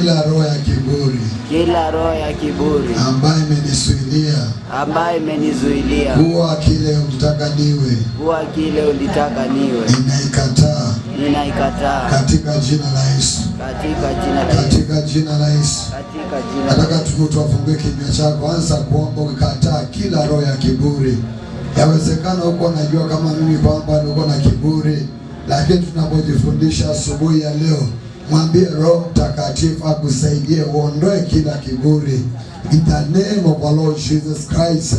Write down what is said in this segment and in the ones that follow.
kila roho ya kiburi, kila roho ya kiburi ambaye imenizuilia kuwa kile ulitaka niwe, ninaikataa katika jina la Yesu, katika jina la Yesu. Nataka tufungue kinywa chako, anza kuomba ukikataa kila roho ya kiburi. Yawezekana uko unajua kama mimi kwamba uko na kiburi, lakini tunapojifundisha asubuhi ya leo, mwambie Roho Mtakatifu akusaidie uondoe kila kiburi. In the name of our Lord Jesus Christ,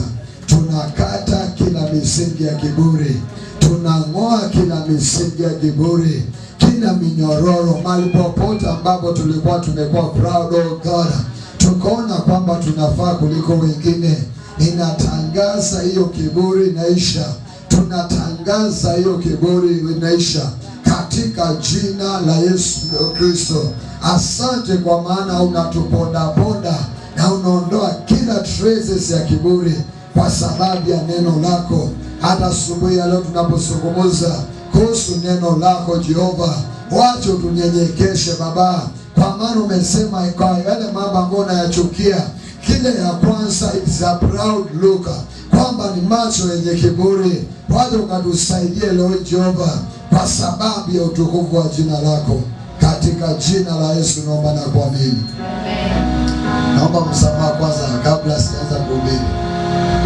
tunakata kila misingi ya kiburi, tunang'oa kila misingi ya kiburi, kila minyororo mahali popote ambapo tulikuwa tumekuwa proud of God, tukaona kwamba tunafaa kuliko wengine. Ninatangaza hiyo kiburi inaisha. Tunatangaza hiyo kiburi inaisha katika jina la Yesu Kristo. Asante kwa maana unatuponda ponda na unaondoa kila traces ya kiburi kwa sababu ya neno lako. Hata asubuhi ya leo tunapozungumza kuhusu neno lako Jehova, wacha tunyenyekeshe Baba, kwa maana umesema kwa yale mambo ambayo unayachukia, kile ya kwanza it's a proud look, kwamba ni macho yenye kiburi. Wacha ukatusaidie leo Jehova, kwa sababu ya utukufu wa jina lako, katika jina la Yesu naomba na kuamini. Amen. Naomba msamaha kwanza kabla sijaanza kuhubiri.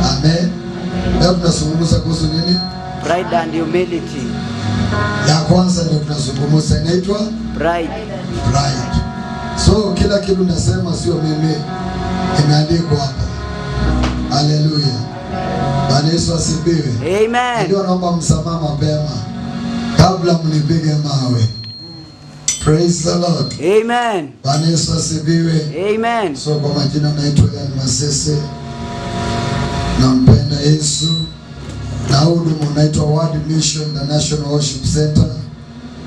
Amen. Leo tunazungumza kuhusu nini? Pride and humility. Ya kwanza ndio tunazungumza, inaitwa pride. Pride. So kila kitu nasema sio mimi, imeandikwa hapa. Haleluya. Bwana Yesu asifiwe. Amen. Ndio naomba msamaha mapema kabla mnipige mawe. Praise the Lord. Amen. Bwana Yesu asifiwe. Amen. So kwa majina naitwa Ian Masese, nampenda Yesu, na hudumu naitwa Word Mission International Worship Center.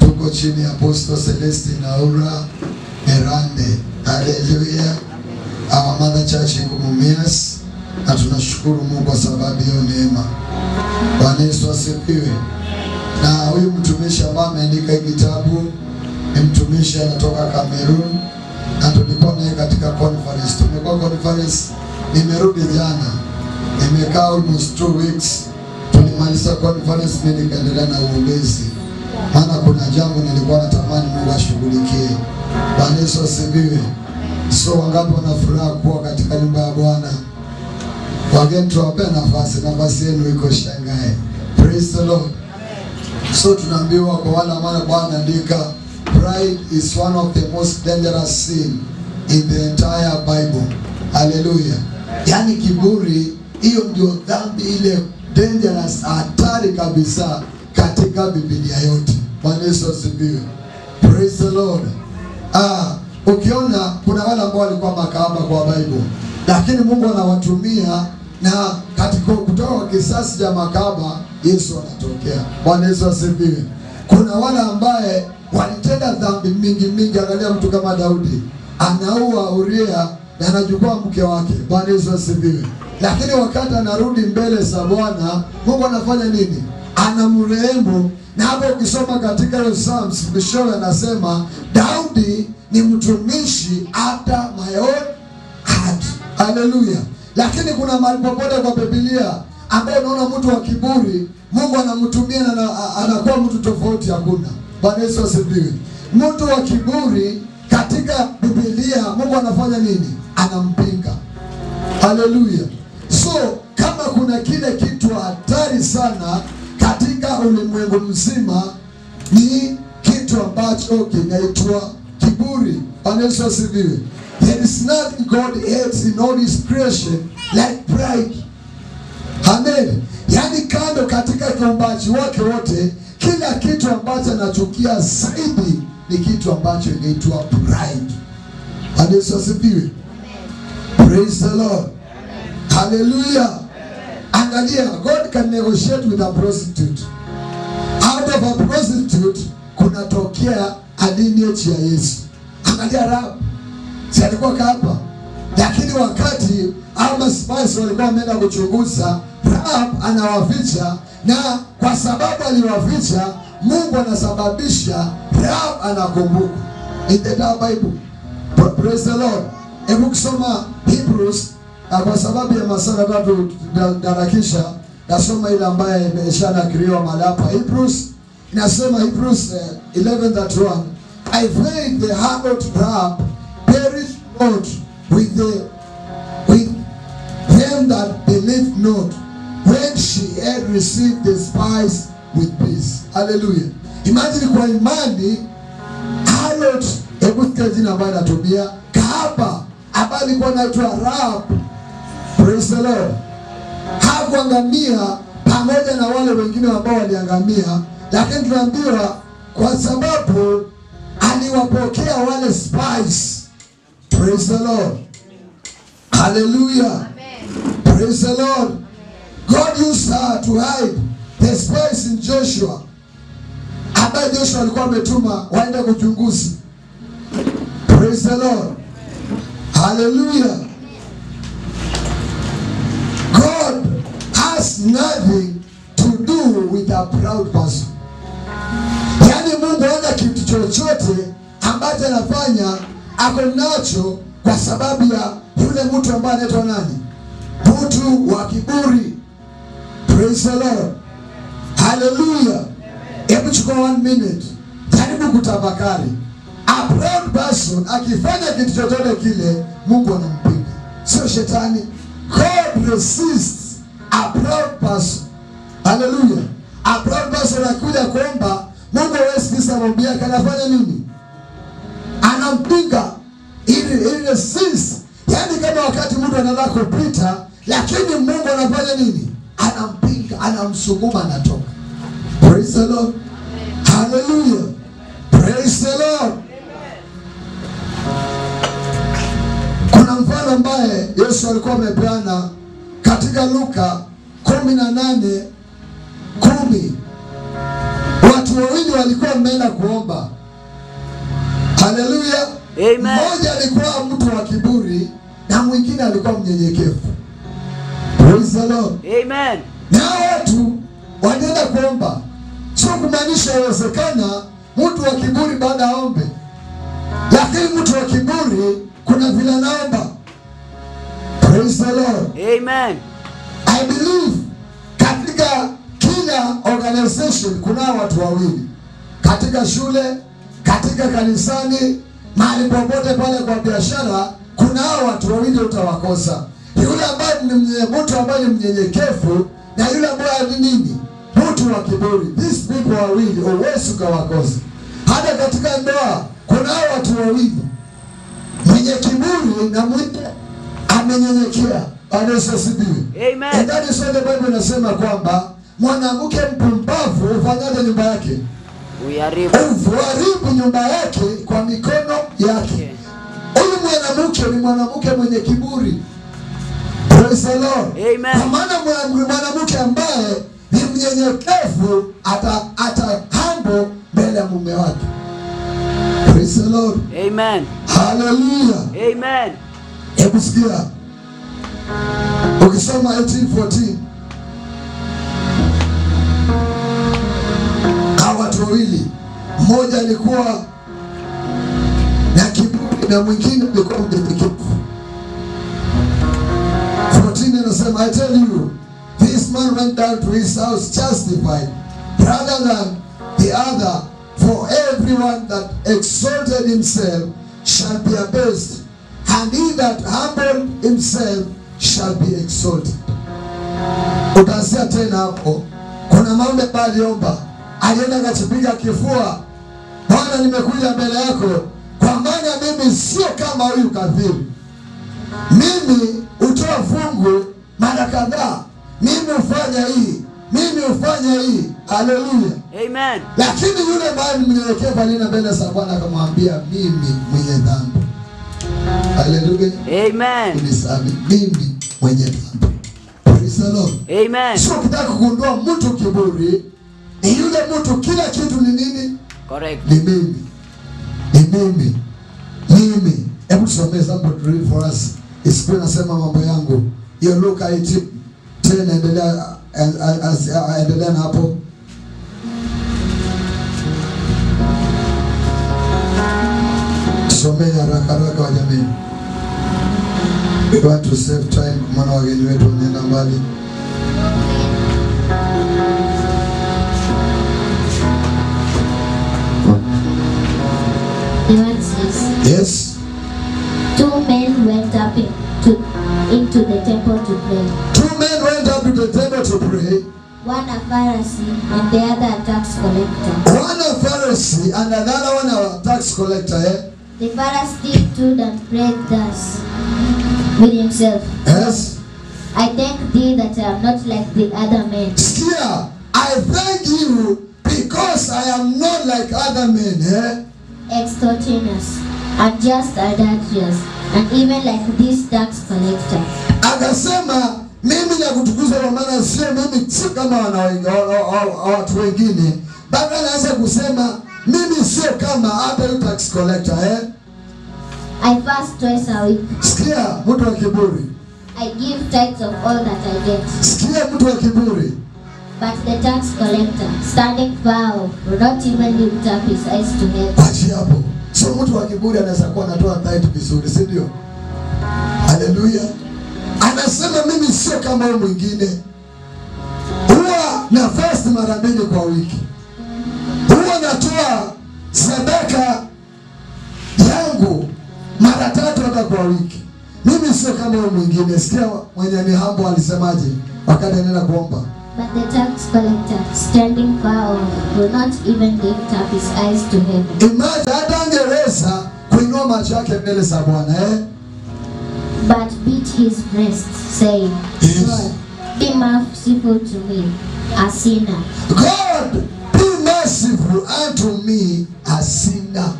Tuko chini ya Apostle Celestine Aura Erande. Hallelujah. Our Mother Church in Mumias, na tunashukuru Mungu kwa sababu hiyo neema. Bwana Yesu asifiwe. Na huyu mtumishi ambaye ameandika kitabu ni mtumishi anatoka Cameroon, na tulikuwa naye katika conference. Tumekuwa conference, nimerudi jana, nimekaa almost 2 weeks. Tulimaliza conference, mimi nikaendelea na uombezi, maana kuna jambo nilikuwa natamani Mungu ashughulikie. Bwana Yesu asifiwe. So wangapi wana furaha kuwa katika nyumba ya Bwana? Wageni tuwape nafasi yenu iko Shanghai. Praise the Lord. So tunaambiwa kwa wale ambao Bwana andika, pride is one of the most dangerous sin in the entire Bible. Hallelujah. Yani kiburi, hiyo ndio dhambi ile dangerous, hatari kabisa katika Biblia yote. Bwana Yesu asifiwe. Praise the Lord. Ukiona kuna wale ambao walikuwa makahaba kwa Bible, lakini Mungu anawatumia, na katika kutoka kisasi cha makahaba Yesu anatokea. Bwana Yesu asifiwe. Kuna wale ambaye walitenda dhambi mingi. Angalia mtu kama Daudi, anaua Uria na anachukua mke wake. Bwana Yesu asifiwe. Lakini wakati anarudi mbele za Bwana, Mungu anafanya nini? Anamrehemu. Na hapo ukisoma katika hiyo Psalms, Bishop anasema Daudi ni mtumishi hata my own heart. Hallelujah. Lakini kuna mahali popote kwa Biblia ambaye unaona mtu wa kiburi, Mungu anamtumia na anakuwa mtu tofauti, hakuna. Bwana Yesu asifiwe. Mtu wa kiburi katika Biblia Mungu anafanya nini? Anampinga. Hallelujah. So kama kuna kile kitu hatari sana katika ulimwengu mzima, ni kitu ambacho kinaitwa kiburi. Bwana Yesu asifiwe. There is nothing God hates in all his creation like pride. Amen. Yani kando katika kiumbaji wake wote, kila kitu ambacho anachukia zaidi ni kitu ambacho inaitwa pride. Bwana Yesu asifiwe. Praise the Lord. Hallelujah. Angalia, God can negotiate with a prostitute. Out of a prostitute kunatokea a lineage ya Yesu. Angalia Rahab, si alikuwa hapa, lakini wakati ama spies walikuwa wameenda kuchunguza, Rahab anawaficha, na kwa sababu aliwaficha, Mungu anasababisha Rahab anakumbuka. In the Bible, Praise the Lord. Hebu kusoma Hebrews kwa sababu ya masaa tatu darakisha nasoma ile ambaye imeshanakiliwa mahali hapa. Hebrews inasema, Hebrews 11:1, I find the harlot Rahab perished not with them that believed not, when she had received the spies with peace. Hallelujah. Imagine kwa imani harlot, hebu sikia jina ambayo natumia, kahaba ambaye alikuwa anaitwa Rahab. Praise the Lord. Hakuangamia pamoja na wale wengine ambao waliangamia, lakini tunaambiwa kwa sababu aliwapokea wale spies. Praise the Lord. Hallelujah. Amen. Praise the Lord. God used her to hide the spies in Joshua, ambaye Joshua alikuwa ametuma waende kuchunguzi. Praise the Lord. Hallelujah. God has nothing to do with a proud person. Yani Mungu hana kitu chochote ambacho anafanya ako nacho kwa sababu ya yule mtu ambaye anaitwa nani? Mtu wa kiburi. Praise the Lord. Hallelujah. Hebu chukua 1 minute. Jaribu kutafakari. A proud person akifanya kitu chochote kile, Mungu anampinga. Sio shetani. God resists a proud person. Hallelujah. A proud person anakuja kuomba, Mungu hawezi kisa maombi yake, anafanya nini? Anampinga. Ili resist. Yani kama wakati mtu anataka kupita, lakini Mungu anafanya nini? Anampinga, anamsukuma, anatoka. Praise the Lord. Hallelujah. Praise the Lord. Kuna mfano ambaye Yesu alikuwa amepeana katika Luka 18:10. Watu wawili walikuwa wameenda kuomba. Hallelujah. Amen. Mmoja alikuwa mtu wa kiburi na mwingine alikuwa mnyenyekevu. Praise the Lord. Amen. Na watu wanaenda kuomba. Sio kumaanisha inawezekana mtu wa kiburi baada ya ombe. Lakini mtu wa kiburi kuna vile anaomba. Praise the Lord. Amen. I believe katika kila organization kuna watu wawili. Katika shule, katika kanisani, mahali popote pale kwa biashara, kuna watu wawili utawakosa. Yule ambaye ni mtu ambaye ni mnyenyekevu na yule ambaye ni nini? Mtu wa kiburi. These people wawili huwezi kuwakosa. Hata katika ndoa kuna watu wawili. Mwenye kiburi na mwingine amenyenyekea. Anasifiwe. Amen. And that is why the Bible inasema kwamba mwanamke mpumbavu hufanyaje nyumba yake? Uharibu nyumba yake kwa mikono yake. Huyu mwanamke ni mwanamke mwenye kiburi. Praise the Lord. Amen. Kwa maana mwanamke ambaye ni mnyenyekevu ata humble mbele ya mume wake. Praise the Lord. Amen. Hallelujah. Amen. Hebu sikia. Ukisoma 18:14. Hawa watu wawili, mmoja alikuwa na kiburi na mwingine alikuwa mnyenyekevu. 14 anasema, I tell you, this man went down to his house justified rather than the other, for everyone that exalted himself shall be abased, and he that humbled himself shall be exalted. Utaanzia tena hapo. Kuna maombi aliomba, alienda kachipiga kifua, Bwana nimekuja mbele yako kwa maana mimi sio kama huyu kafiri. Mimi utoa fungu mara kadhaa, mimi ufanya hii, mimi ufanya hii. Hallelujah. Amen. Lakini yule ambaye mnyenyekevu alienda mbele za Bwana akamwambia, mimi mwenye dhambi. Hallelujah. Amen. Unisamehe mimi mwenye dhambi. Praise the Lord. Amen. Sio kitaka kugundua mtu kiburi, ni yule mtu kila kitu ni nini? Correct. Ni mimi. Ni mimi. Mimi. Hebu tusome somebody read for us. Isiku nasema mambo yangu. Hiyo Luka 18 tena endelea na hapo. Tusomee haraka wa jamii. We want to save time, maana wageni wetu wanaenda mbali. Yes. 2 men went up into the temple to pray. 2 men went up to the temple to pray. One a Pharisee and the other a tax collector. One a Pharisee and another one a tax collector. The Pharisee stood and prayed thus with himself. Yes. I thank thee that I am not like the other men. Here, I thank you because I am not like other men. Extortioners, unjust, adulterers, and even like this tax collector. Akasema mimi nakutukuza kwa maana sio mimi si kama watu wengine. Baba anaanza kusema mimi sio kama hata tax collector. I fast twice a week. Sikia mtu wa kiburi. I give tithes of all that I get. Sikia mtu wa kiburi. But the tax collector, standing far off, would not even lift up his eyes to heaven. Achi hapo. So mtu wa kiburi anaweza kuwa anatoa tithe vizuri, si ndio? Haleluya. Anasema mimi sio kama mwingine. Huwa na fast mara 2 kwa wiki. Huwa natoa sadaka yangu mara 3 hata kwa wiki. Mimi sio kama mwingine. Sikia mwenye ni humble alisemaje wakati anaenda kuomba. But the tax collector, standing far off, will not even lift up his eyes to heaven. Imagine hata angeweza kuinua macho yake mbele za Bwana, but beat his breast, saying, Yes. God, be merciful to me, a sinner. God, be merciful unto me, a sinner.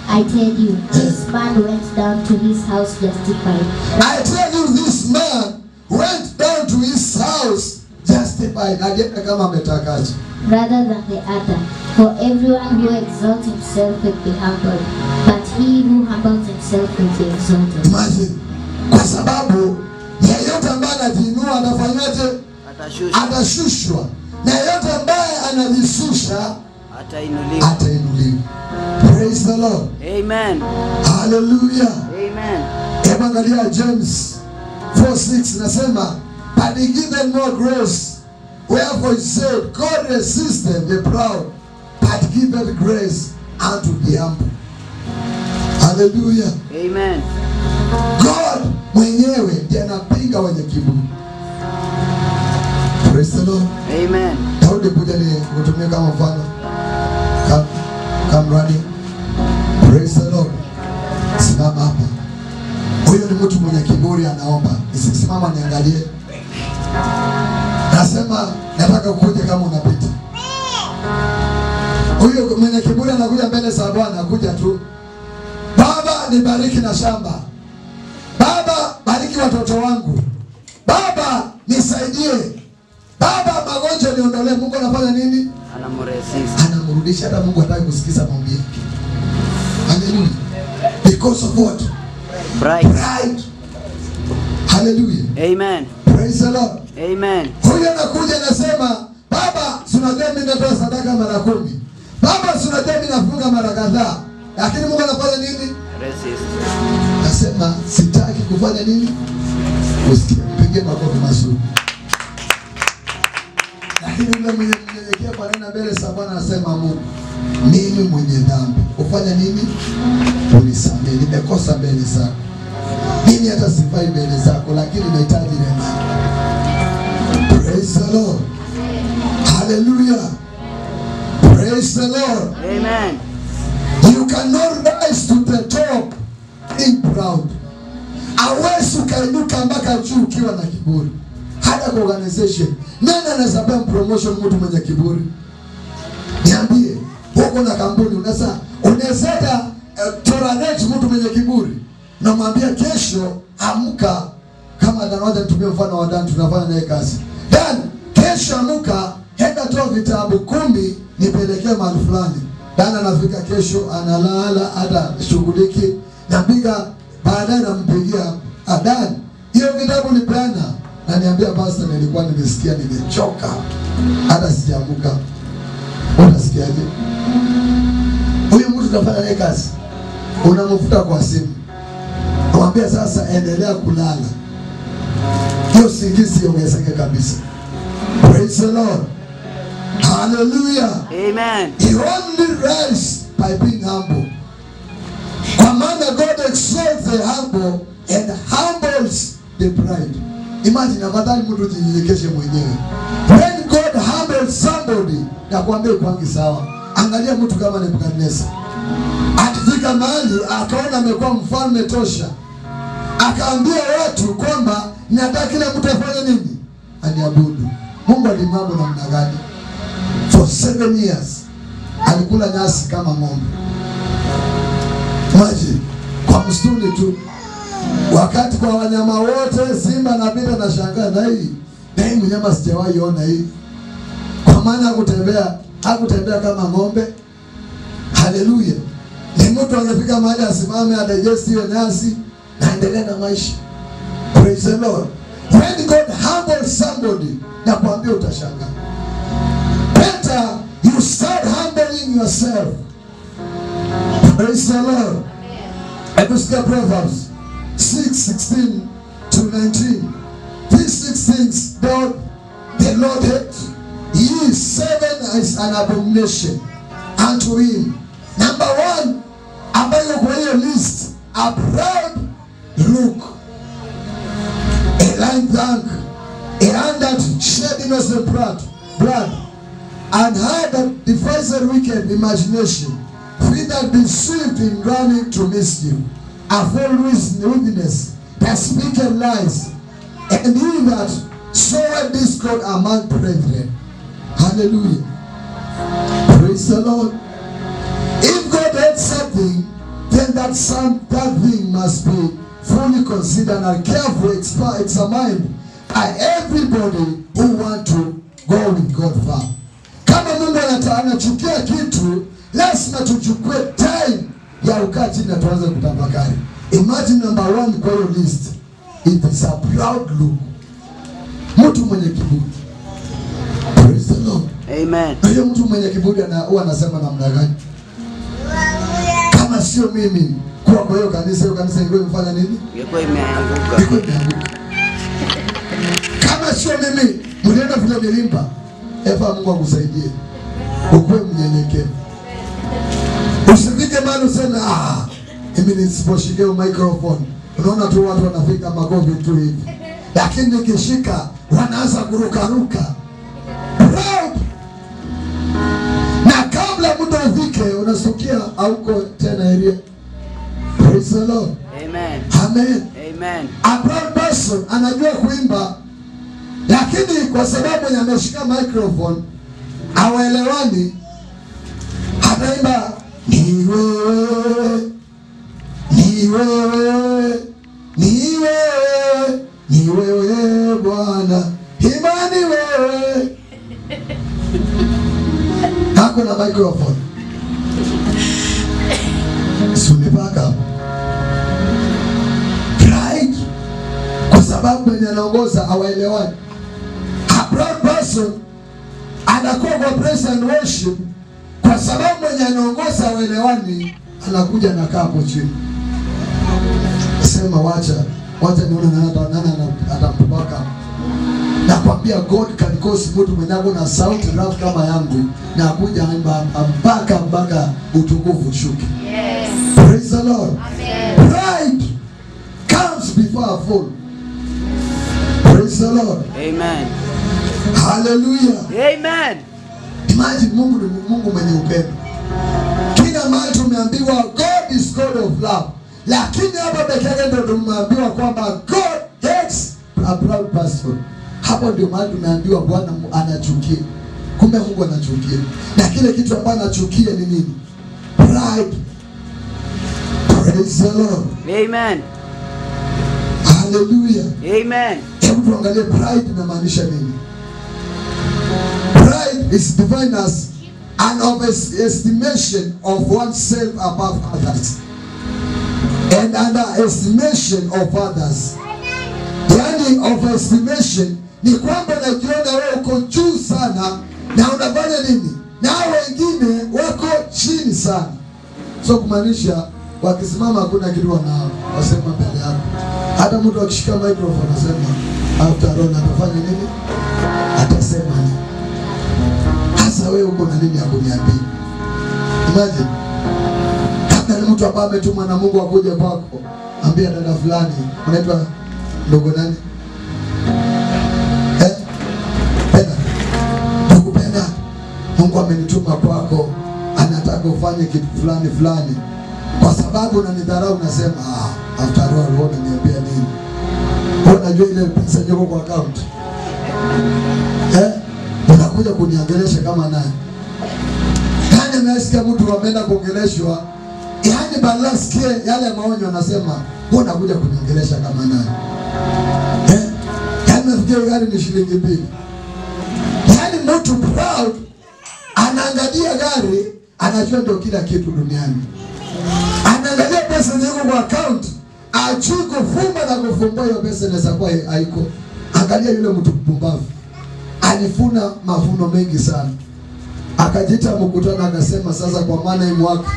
I tell you, this man went down to his house justified. I tell you, this man went down to his house justified. Rather than the other. For everyone who exalts himself will be humbled, but he who humbles himself will be exalted. Imagine. Kwa sababu yeyote ambaye anajiinua anafanyaje? Atashushwa. Na yeyote ambaye anajishusha atainuliwa. Praise the Lord. Amen. Hallelujah. Amen. Hebu angalia James 4:6 nasema, but he given more grace. Wherefore he said, God resisteth the proud, but giveth grace unto the humble. Hallelujah. Amen. God mwenyewe ndiye anapinga wenye kiburi. Praise the Lord. Amen. Daudi kuja ni kutumia kama mfano. Come ready. Praise the Lord. Simama hapa. Huyo ni mtu mwenye kiburi anaomba. Simama niangalie. Nasema nataka kuja kama unapita. Huyo mwenye kiburi anakuja mbele za Bwana, anakuja tu. Baba nibariki na shamba. Baba bariki watoto wangu. Baba nisaidie. Baba magonjwa niondolee. Mungu anafanya nini? Anamrudisha. Hata Mungu hataki kusikiza maombi yake. Hallelujah. Because of what? Pride. Hallelujah. Amen. Praise the Lord. Amen. Huyu anakuja anasema, Baba, tunajua mimi natoa sadaka mara 10. Baba, tunajua mimi nafunga mara kadhaa. Lakini Mungu anafanya nini? Resist. Nasema sitaki kufanya nini? Usikie, pige makofi mazuri. Lakini yule mwenye mnyenyekevu anaenda mbele za Bwana anasema, Mungu, mimi mwenye dhambi, ufanya nini? Unisamehe, nimekosa mbele zako. Mimi hata sifai mbele zako, lakini nahitaji rehema. Praise the Lord. Hallelujah. Praise the Lord. Amen. You cannot rise to the top in proud. Hawezi ukainuka mpaka juu ukiwa na kiburi. Hata kwa organization, nani anaweza pea promotion mtu mwenye kiburi? Niambie, huko na kampuni unaweza tolerate mtu mwenye kiburi. Namwambia kesho amka, kama danoja nitumie mfano wa Dan tunafanya naye kazi. Dan, kesho amka, henda toa vitabu 10 nipelekee mahali fulani. Dan anafika kesho analala hata shughuliki, napiga baadaye nampigia, Dan, hiyo vitabu ni plana. Na niambia pastor, nilikuwa nimesikia nimechoka hata sijaamka. Unasikiaje? Huyu mtu tunafanya naye kazi. unamfuta kwa simu, mwambie sasa endelea kulala, hiyo usingizi ongezeke kabisa. Praise the Lord. Hallelujah. Amen. He only rise by being humble. Kwa maana God exalts the humble and humbles the pride. Imagine afadhali mtu jinyenyekeshe mwenyewe. When God humbles somebody, na kuambia kwangi sawa. Angalia mtu kama Nebukadneza. Akifika mahali akaona amekuwa mfalme tosha, akaambia watu kwamba nataka kila mtu afanye nini? Aniabudu. Mungu alimwamuru namna gani? For 7 years alikula nyasi kama ng'ombe. Imagine, kwa msituni tu. Wakati kwa wanyama wote, simba na bida na shangaa na hii mnyama sijawahi ona hii. Kwa maana hakutembea kama ng'ombe. Hallelujah. Ni mtu angefika mahali asimame adigest hiyo nyasi na endelea na maisha. Praise the Lord. When God humbles somebody, na kuambia utashangaa. Better you start humbling yourself. Praise the Lord. Episcopal Proverbs 6:16 to 19. These 6 things the Lord hates. Ye 7 is an abomination unto him. Number 1, ambayo kwa hiyo list, a proud look, a lying tongue, a hand that shed innocent blood, and heart that devises wicked imagination, feet that deceived in running to mischief, a full witness that speaketh lies, and he that soweth discord among brethren. Hallelujah. Praise the Lord. If God hates something, then that thing must be fully considered and carefully examined by everybody who want to go with God far. Kama Mungu anachukia kitu, lazima tuchukue time ya ukati na tuanze kutafakari. Imagine number 1 kwa hiyo list, it is a proud look. Mtu mwenye kiburi. Praise the Lord. Amen. Hiyo mtu mwenye kiburi huwa anasema namna gani? Kama sio mimi kwa hiyo kanisa ingekuwa imefanya nini? Ingekuwa imeanguka. Kama sio mimi, mlienda vile nilimpa. Mungu akusaidie. Ukuwe mnyenyekevu. Usifike mahali useme mimi nisiposhike microphone. Unaona tu watu wanafika makofi tu hivi. Lakini nikishika wanaanza kurukaruka. Proud. Na kabla muda ufike unasukia hauko tena area. Praise the Lord. Amen. Amen. Amen. A proud person anajua kuimba, lakini kwa sababu ameshika microphone hawaelewani, hataimba ni wewe, ni wewe, ni wewe, ni wewe Bwana, imani wewe. Hakuna microphone. Sunipaka pride, kwa sababu mwenye anaongoza hawaelewani. A proud person anakuwa kwa praise and worship, kwa sababu mwenye anaongoza hawaelewani, anakuja na kaa hapo chini. Sema wacha nione nani atampaka. Na kwambia God can cause mtu mwenye na sauti rough kama yangu na kuja mpaka utukufu ushuke. Yes. Praise the Lord. Amen. Pride comes before a fall. Praise the Lord. Amen. Hallelujah. Amen. Imagine Mungu ni Mungu mwenye upendo. Kila mahali tumeambiwa God is God of love. Lakini hapa pekee ndio tumeambiwa kwamba God hates a proud person. Hapo ndio mahali tumeambiwa Bwana anachukia. Kumbe Mungu anachukia. Na kile kitu ambacho anachukia ni nini? Pride. Praise the Lord. Amen. Hallelujah. Amen. Hebu tuangalie pride inamaanisha nini? Pride is defined as an overestimation of oneself above others and underestimation of others. Yani overestimation ni kwamba unajiona wewe uko juu sana na unafanya nini? Na wengine wako chini sana. So kumaanisha wakisimama hakuna kitu wanao wasema mbele yako. Hata mtu akishika microphone anasema after all atafanya nini? Atasema nini? Hasa wewe uko na nini ya kuniambia? Imagine hata ni mtu ambaye ametumwa na Mungu akuje kwako, ambia dada fulani, unaitwa ndogo nani? Penda. Mungu amenituma kwako, anataka ufanye kitu fulani fulani. Kwa sababu unanidharau unasema after all wewe unaniambia nini? Wewe unajua ile pesa yako kwa account. Unakuja kuniangelesha kama nani? Kani nasikia mtu ameenda kuongeleshwa, yaani balasikie yale maonyo anasema, wewe unakuja kuniangelesha kama nani? Yaani nafikiri gari ni shilingi 2. Yaani mtu proud anaangalia gari, anajua ndio kila kitu duniani. Anaangalia pesa zako kwa account, ajui kufumba na kufumbua hiyo pesa inaweza kuwa haiko. Angalia yule mtu mpumbavu. Alifuna mavuno mengi sana. Akajita mkutano akasema, sasa kwa maana hii mwaka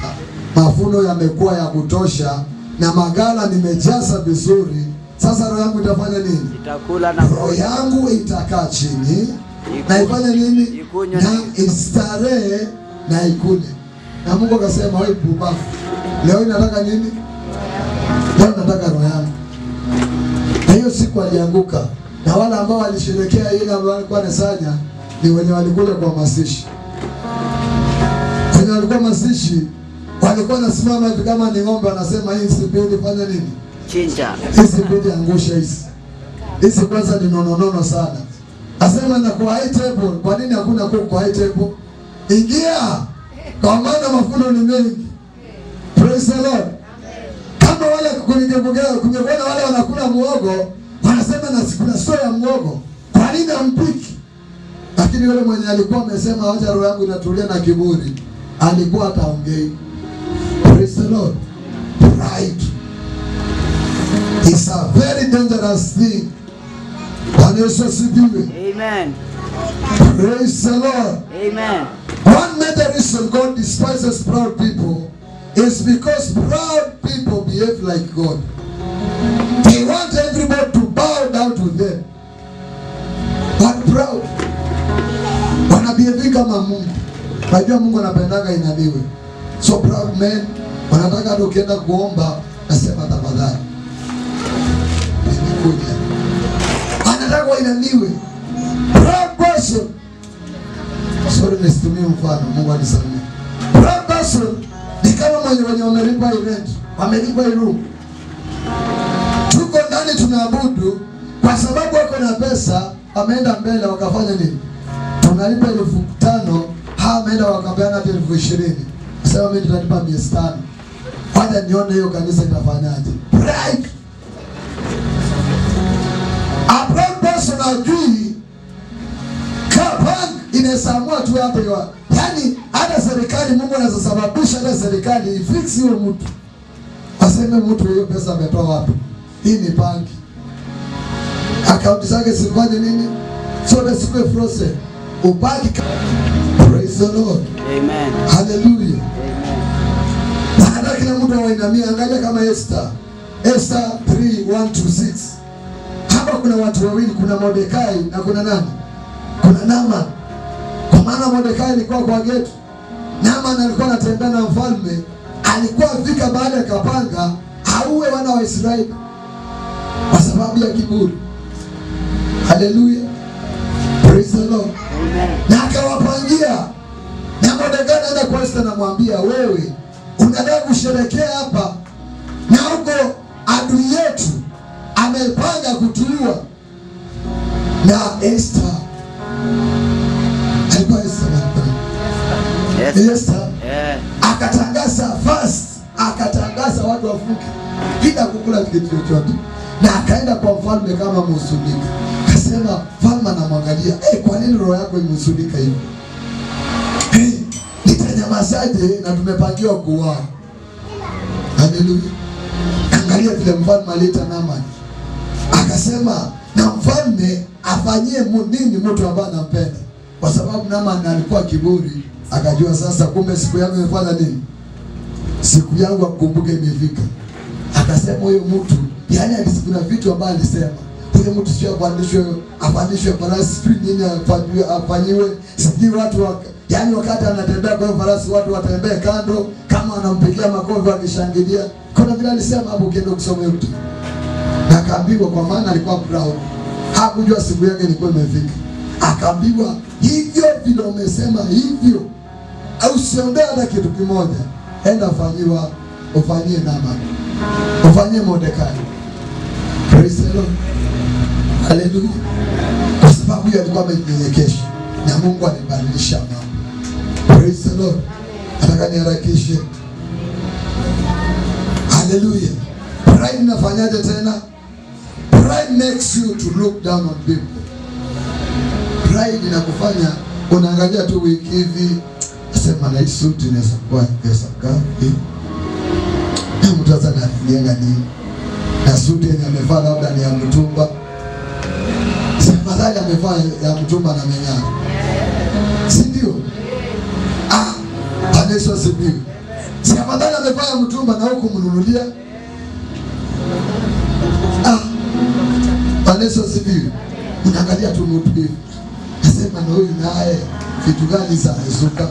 mavuno yamekuwa ya kutosha na magala nimejaza vizuri, sasa roho yangu itafanya nini? Itakula na roho yangu itakaa chini na ifanye nini? Ikunywe Na istarehe na ikune. Na Mungu akasema, wewe mpumbavu, leo inataka nini? Leo nataka roho yangu. Na hiyo siku alianguka. Na wale ambao walisherekea ile ambao walikuwa nasanya ni wenye walikuja kwa masishi. Wenye walikuwa masishi walikuwa nasimama hivi kama ni ng'ombe, anasema hii sipendi fanya nini? chinja. Hii sipendi angusha hizi. Hizi kwanza ni nononono sana. Asema na kwa high table, kwa nini hakuna kwa high table? Ingia. Kwa maana mafuno ni mengi. Praise the Lord. Kama wale kungekuwa wale wanakula muogo, wanasema na sikuna soya muogo, kwa nini ampiki? Lakini yule mwenye alikuwa amesema wacha roho yangu inatulia na kiburi, alikuwa ataongei. Praise the Lord. Pride is a very dangerous thing. Bwana Yesu asifiwe. Amen. Praise the Lord. Amen. One major reason God despises proud people is because proud people behave like God. They want everybody to bow down to them. But proud, wanabehave kama Mungu. Najua Mungu anapendaga inaniwe. So proud men wanataka hata ukienda kuomba nasema tafadhali nimekuja. Wanataka inaniwe. Proud person. Sorry nisitumie mfano, Mungu anisamehe. Proud person ni kama mwenye wamelipa rent, wamelipa room. Tuko ndani tunaabudu kwa sababu wako na pesa, wameenda mbele wakafanya nini? Tunalipa 5,000, hawa wameenda wakapeana 20,000. Sasa mimi nitalipa 500. Wacha nione hiyo kanisa itafanyaje. Pride. A proud person ajui bank inasamua tu hapo hiyo. Yaani hata serikali Mungu anaweza sababisha hata serikali ifix hiyo mtu. Aseme mtu hiyo pesa ametoa wapi? Hii ni banki. Akaunti zake sifanye nini? So the secret process. Ubaki. Praise the Lord. Amen. Hallelujah. Amen. Hata kila mtu anainamia, angalia kama Esther. Esther 3:1-6. Hapa kuna watu wawili, kuna Mordekai na kuna nani? Kuna Naaman. Kwa maana Mordekai alikuwa kwa gate. Naaman alikuwa anatembea na mfalme. Alikuwa afika baada ya kapanga auwe wana wa Israeli kwa sababu ya kiburi. Hallelujah. Praise the Lord. Amen. Na akawapangia. Na Mordekai anaenda kwa Esther na mwambia, wewe unataka kusherekea hapa na huko adui yetu amepanga kutuua. Na Esther alikuwa Esther akatangaza fast, akatangaza watu wafunge bila kukula kitu chochote, na akaenda kwa mfalme kama mhusunika. Akasema mfalme anamwangalia, kwa nini roho yako imehusunika hivi? Nitanyamazaje na tumepangiwa kuua? Haleluya. Angalia vile mfalme aliita Naaman. Akasema na mfalme afanyie nini mtu ambaye anampenda, kwa sababu Naaman alikuwa kiburi. Akajua sasa kumbe siku yangu imefanya nini? siku yangu ya kukumbuka imefika. Akasema huyo mtu, yani kuna vitu ambavyo alisema huyo mtu sio apandishwe farasi, sijui nini afanyiwe, sijui watu yani wakati anatembea kwa farasi watu watembee kando kama wanampigia makofi wakishangilia. Kuna vile alisema hapo, ukienda kusoma hiyo kitu. Na akaambiwa, kwa maana alikuwa proud, hakujua siku yake ilikuwa imefika. Akaambiwa, hivyo vile umesema hivyo, au usiondoe hata kitu kimoja, enda ufanyie Naamani, ufanyie Mordekai. Praise the Lord. Hallelujah. Kwa sababu yeye alikuwa amenyenyekesha na Mungu alibadilisha mambo. Praise the Lord. Nataka niharakishe. Hallelujah. Pride inafanyaje tena? Pride makes you to look down on people. Pride inakufanya unaangalia tu wiki hivi, sema na suti inaweza kuwa pesa ngapi? Mtu sasa anafikiria nini? Na suti yenye amevaa labda ni ya mtumba. Sasa amevaa ya mtumba na meng'ara. Si ndio? Yesu asifiwe. Si afadhali amevaa ya mtumba na huko mnunulia? Yesu asifiwe. Unaangalia tu mtu hivi. Nasema na huyu naye vitu gani za Yesuka?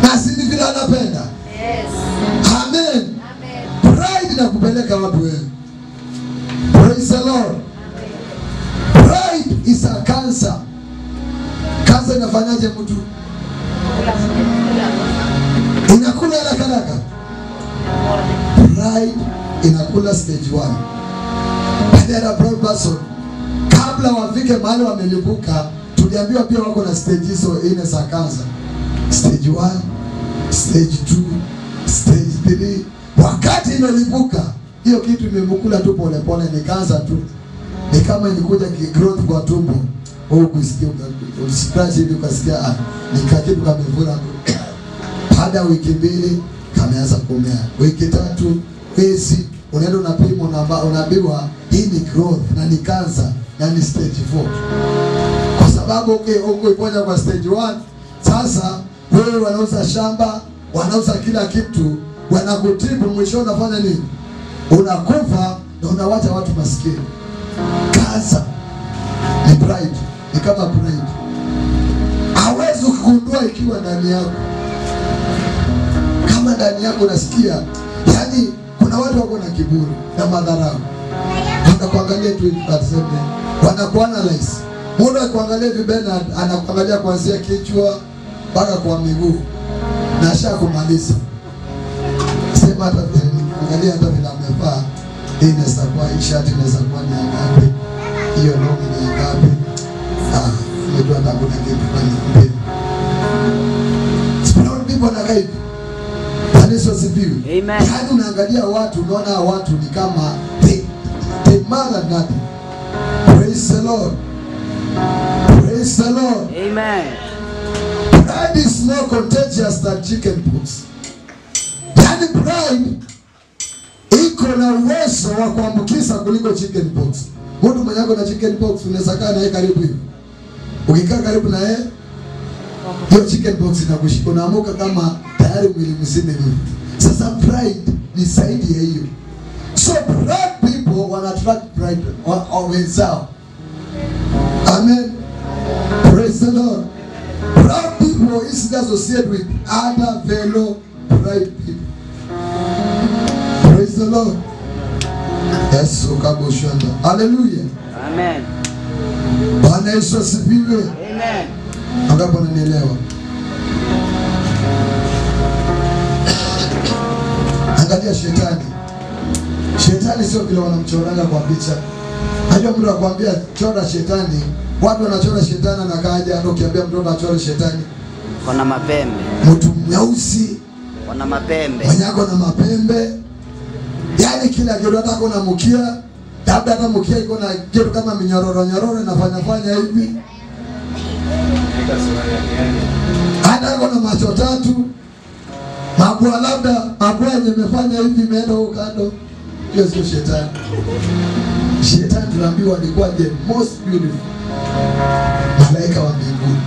Na si vile anapenda. Yes. Amen. Pride inakupeleka watu wewe. Praise the Lord. Pride is a cancer. Cancer inafanyaje mtu? Inakula haraka. Pride inakula stage 1. There are proud person. Kabla wafike mahali wamelipuka, tuliambiwa pia wako na stage hizo ine za cancer. Stage 1, stage 2, stage 3. Wakati imelipuka, hiyo kitu imemkula tu pole pole, ni cancer tu. Ni kama ilikuja growth kwa tumbo. Kusikia scratch hivi ukasikia ni kitu kamevura. Baada wiki 2 kameanza kumea. Wiki 3 mwezi unaenda unapima unaambiwa hii ni growth na ni cancer na ni stage 4. Kwa sababu uko iponya kwa stage 1, sasa wewe wanauza shamba, wanauza kila kitu, wanakutibu, mwisho unafanya nini? Unakufa na unawacha watu maskini. Cancer ni pride, ni kama pride. Hawezi kugundua ikiwa ndani yako. Kama ndani yako unasikia, yani kuna watu wako na kiburi na madharau. Wanakuangalia tu atasema, wanakuanalyze. Mungu akuangalia vibena, anakuangalia kuanzia kichwa mpaka kwa miguu. Na ashakumaliza. Sema hata angalia hata vile amevaa, hii inaweza kuwa shati inaweza kuwa ni ngapi? Hiyo longi ni ngapi? Mtu atakuna kitu kwa nyumba. Spirit people na gaibu. Yesu asifiwe. Amen. Yaani unaangalia watu, unaona watu ni kama they matter nothing. Praise the Lord. Praise the Lord. Amen. Pride is more contagious than chickenpox. Yaani pride iko na uwezo wa kuambukiza kuliko chickenpox. Mtu mwenye ako na chickenpox unaweza kaa naye karibu hivi. Ukikaa karibu na yeye, hiyo chickenpox inakushika, unaamuka kama tayari mwili mzima hivi. Sasa pride ni zaidi ya hiyo. So proud people wana attract pride on wenzao. Amen. Praise the Lord. Proud people is associated with other fellow pride people. Praise the Lord. Yes, ukaboshanda. Hallelujah. Amen. Bwana Yesu asifiwe. Amen. Angapo unanielewa? Angalia shetani. Shetani sio vile wanamchoranga kwa picha. Najua mtu anakuambia chora shetani. Watu wanachora shetani na kaja anakuambia mtu anachora shetani. Wana mapembe. Mtu mweusi. Wana mapembe. Manyako na mapembe. Yaani kila kitu hata kuna mkia. Labda hata mkia iko na kitu kama minyororo inafanya hivi. Hata kuna macho 3. Mabua labda mabua yamefanya hivi imeenda huko kando. Hiyo sio shetani. Shetani tunaambiwa alikuwa the most beautiful malaika wa mbinguni.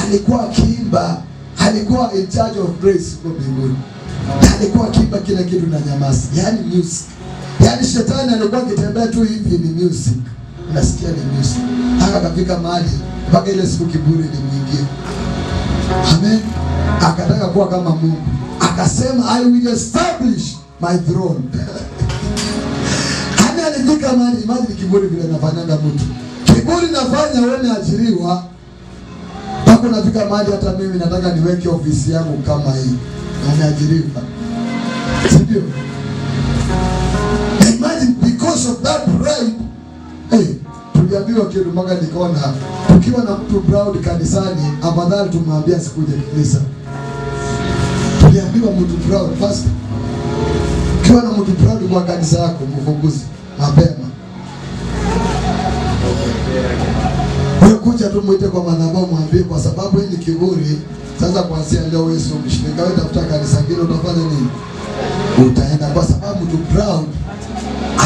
Alikuwa akiimba, alikuwa in charge of grace kwa mbinguni. Na alikuwa akiimba kila kitu na nyamazi. Yaani music. Yaani shetani alikuwa akitembea tu hivi ni music. Unasikia ni music. Haka kafika mahali mpaka ile siku kiburi ilimuingia. Amen. Akataka kuwa kama Mungu. Akasema I will establish my throne. Hana alifika mahali, imagine kiburi vile nafanyanga mtu. Kiburi nafanya wewe umeajiriwa. Mpaka unafika mahali hata mimi nataka niweke ofisi yangu kama hii. Na umeajiriwa. Sio? Imagine because of that pride. Tuliambiwa kitu mpaka nikaona tukiwa na mtu proud kanisani afadhali tumwambia sikuje kanisa. Tuliambiwa mtu proud first. Ukiwa na mtu proud kwa kanisa yako mfunguzi mapema. Wewe kuja tu muite kwa madhabahu mwambie kwa sababu hii ni kiburi. Sasa kuanzia leo wewe sio mshirika, wewe tafuta kanisa lingine utafanya nini? Utaenda kwa sababu mtu proud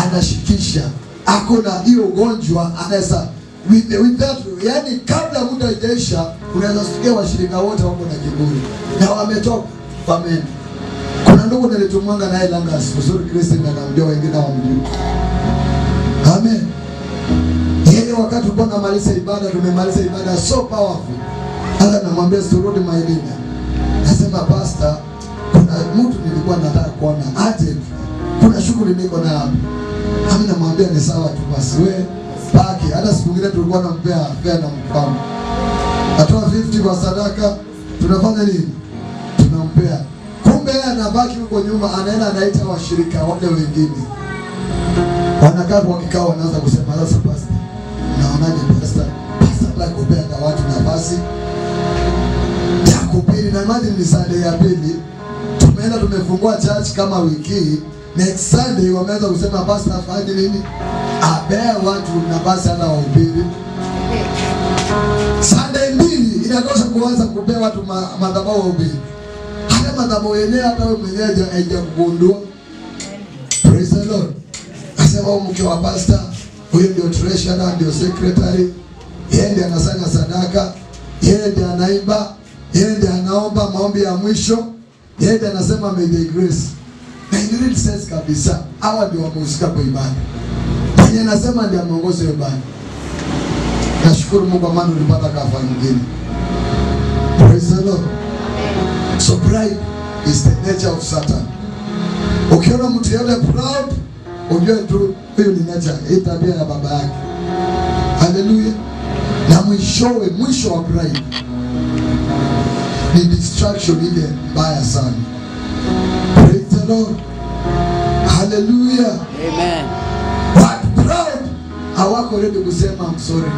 anashikisha. Hakuna hiyo ugonjwa anaweza with that, yani kabla muda haijaisha unaweza sikia washirika wote wako na kiburi na wametoka. Amen. Kuna ndugu nilitumwanga naye Langas uzuri Kristo na namjua wengine wamjui. Amen. Yeye wakati tulikuwa tunamaliza ibada, tumemaliza ibada so powerful. Hata namwambia surudi mailini. Nasema pastor, kuna mtu nilikuwa nataka kuona aje. Kuna shughuli niko na hapo. Mimi namwambia ni sawa tu basi wewe baki. Hata siku nyingine tulikuwa tunampea fare na mpango. Atoa 50 kwa sadaka, tunafanya nini? Tunampea. Kumbe yeye anabaki huko nyuma, anaenda anaita washirika wale wengine. Wanakaa kwa kikao wanaanza kusema sasa pastor. Naonaje pastor? Pastor la kupea kwa watu nafasi. Ya kupili na imagine ni Sunday ya pili. Tumeenda tumefungua church kama wiki. Next Sunday wameanza kusema pastor afanye nini? Abea watu nafasi hata wahubiri. Sunday mbili inatosha kuanza kupea watu madhabahu wahubiri. Hata madhabahu yenyewe hata wewe mwenyewe haijagundua. Praise the Lord. Asema mke wa pastor, huyo ndio treasurer, ndio secretary, yeye ndiye anasanya sadaka, yeye ndiye anaimba, yeye ndiye anaomba maombi ya mwisho, yeye ndiye anasema may the grace. Na it says kabisa hawa ndio wamehusika kwa ibada. Mwenye anasema ndiye ameongoza ibada. Nashukuru Mungu maana ulipata kafa nyingine. Praise the Lord. So pride is the nature of Satan. Ukiona mtu yule proud, ujue tu hiyo ni nature, hii tabia ya baba yake. Hallelujah. Na mwisho wa pride ni distraction ile mbaya sana. Praise the Lord. Hallelujah. Amen. But proud hawako ready kusema I'm sorry.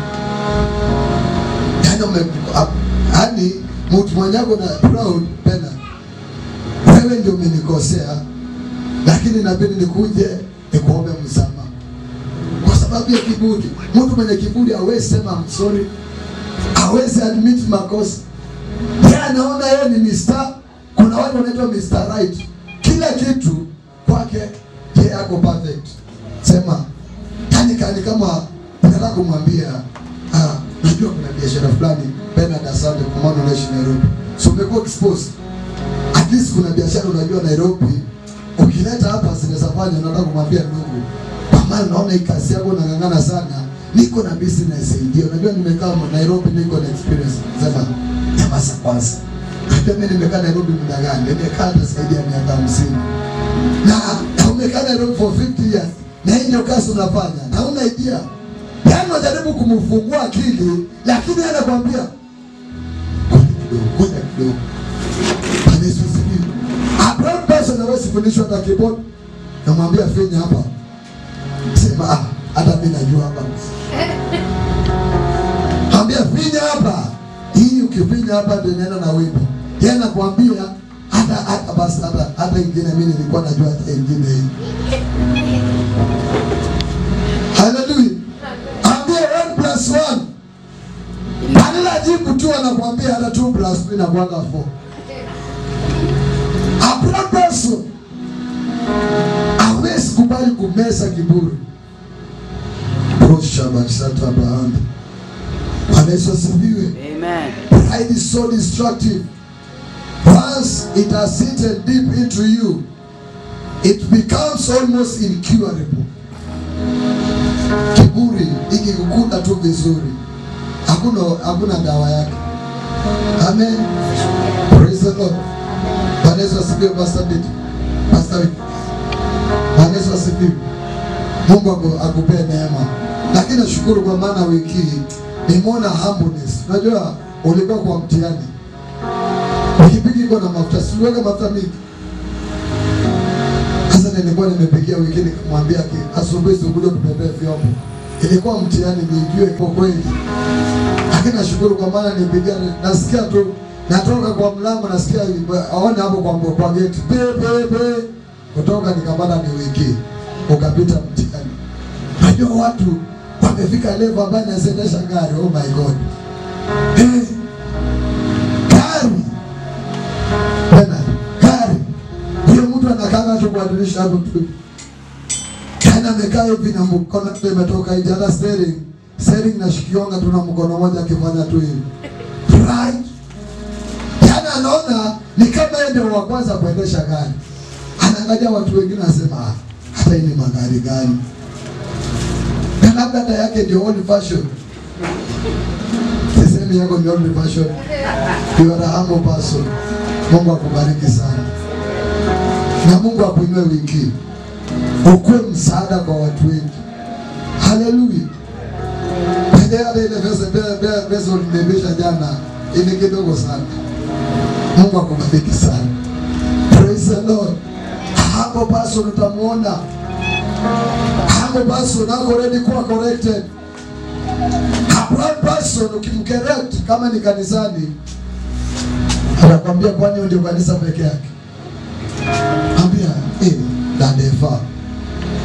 Yani mtu mwenye ako na proud pena, wewe ndio umenikosea, lakini inabidi nikuje nikuombe msamaha. Kwa sababu ya kiburi. Mtu mwenye kiburi hawezi sema I'm sorry. Hawezi admit makosa. Yeye anaona yeye ni Mr. Kuna watu wanaitwa Mr. Right. Kila kitu kwake yeye ako perfect. Sema yani kama unataka kumwambia najua kuna biashara fulani pena dasande kwa maana unaishi Nairobi. So umekuwa exposed. At least kuna biashara unajua Nairobi. Ukileta hapa zinaweza fanya unataka kumwambia ndugu. Kama naona hii kazi yako unangangana sana, niko na business idea. Unajua nimekaa Nairobi niko na experience. Sema nyamaza kwanza. Mimi nimekaa Nairobi muda gani? Nimekaa zaidi ya miaka 50. Na umekaa Nairobi for 50 years. Na hiyo kazi unafanya. Na una idea. Yaani unajaribu kumfungua akili, lakini anakuambia ngoja kidogo. Yesu sifiwe. A proud person hawezi kufundishwa hata keyboard. Namwambia finya hapa. Sema hata mimi najua hapa. Ambia finya hapa. Hii ukifinya hapa ndio inaenda na wimbo. Yeye anakuambia hata basi hata ingine mimi nilikuwa najua hata ingine hii. Hallelujah. Ambia 1+1. Badala jibu tu anakuambia hata 2+2 inakuwa 4. A proud person hawezi kubali kumeza kiburi. Prosha bakisata bahanda. Bwana Yesu asifiwe. Amen. Pride is so destructive. Once it has seated deep into you, it becomes almost incurable. Kiburi ikikukuta tu vizuri, hakuna dawa yake. Amen. Praise the Lord. Bwana Yesu asifiwe. Pastor Bwana Yesu asifiwe. Mungu akupe neema. Lakini nashukuru kwa maana wiki hii nimeona humbleness. Unajua ulikuwa kwa mtihani. Ukipiki iko na mafuta, siweka mafuta mingi. Sasa nilikuwa nimepigia wiki nikamwambia asubuhi sikuja tupepee vyombo. Ilikuwa mtihani nijue kwa kweli. Lakini nashukuru kwa maana nipigia, nasikia tu natoka kwa mlango, nasikia aone hapo kwa gate. Pepe. Kutoka nikapata ni wiki. Ukapita mtihani. Unajua watu wamefika level ambayo anaendesha gari. Oh my God. Gari. Huyo mtu anakaa tu kwa dirisha hapo tu. Kana amekaa hivi na mkono umetoka nje, hata steering na shikionga tu na mkono mmoja akifanya tu hivi. Right? Yana anaona ni kama yeye ndio wa kwanza kuendesha gari. Anaangalia watu wengine anasema hata hii ni magari gani? Na labda hata yake ndio old fashion. Sisemi yako ni old fashion. You are a humble person. Mungu akubariki sana. Na Mungu akuinue wiki. Ukuwe msaada kwa watu wengi. Hallelujah. Baada ile pesa ulinibisha jana, ile kidogo sana. Mungu akubariki sana. Praise the Lord. Hapo basi utamuona. Hapo basi unako ready kuwa corrected. Hapo basi ukimcorrect kama ni kanisani, anakuambia kwani ndio kanisa peke yake. Ambia Dadefa.